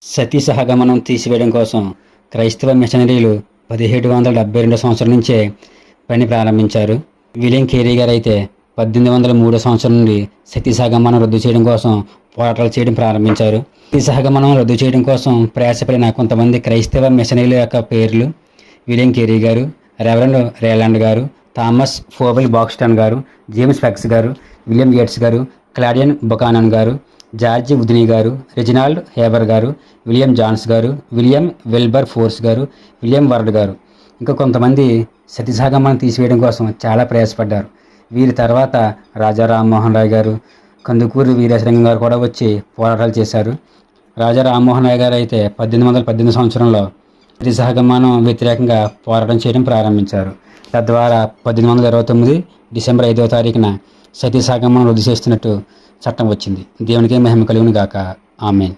సతీ సహగమనం తీసివేయడం కోసం క్రైస్తవ మిషనరీలు 1772 సంవత్సరం నుంచే పని ప్రారంభించారు. విలియం కేరీ గారు అయితే 1803 సంవత్సరం నుండి సతీ సహగమనం రద్దు చేయడం కోసం పోరాటాలు చేయడం ప్రారంభించారు. సతీ సహగమనం రద్దు చేయడం కోసం ప్రయాసపడిన కొంతమంది క్రైస్తవ మిషనరీల యొక్క పేర్లు: విలియం కేరీ గారు, రెవరెండ్ రేలాండ్ గారు, థామస్ ఫోబెల్ బాక్స్టన్ గారు, జేమ్స్ ఫెక్స్ గారు, విలియం గేట్స్ గారు, క్లాడియన్ బుకానన్ గారు, జార్జ్ ఉద్నీ గారు, రెజినాల్డ్ హేబర్ గారు, విలియం జాన్స్ గారు, విలియం వెల్బర్ ఫోర్స్ గారు, విలియం వర్డ్ గారు, ఇంకా కొంతమంది సతీ సహగమనం తీసివేయడం కోసం చాలా ప్రయాసపడ్డారు. వీరి తర్వాత రాజా రామ్మోహన్ రాయ్ గారు, కందుకూరి వీరేశలింగం గారు కూడా వచ్చి పోరాటాలు చేశారు. రాజా రామ్మోహన్ రాయ్ గారు అయితే 1818 సంవత్సరంలో సతీ సహగమనం వ్యతిరేకంగా పోరాటం చేయడం ప్రారంభించారు. తద్వారా 1829 డిసెంబర్ 5వ తారీఖున సతీ సహగమనం రద్దు చేస్తున్నట్టు చట్టం వచ్చింది. దేవునికే మహిమ కలుగును గాక. ఆమేన్.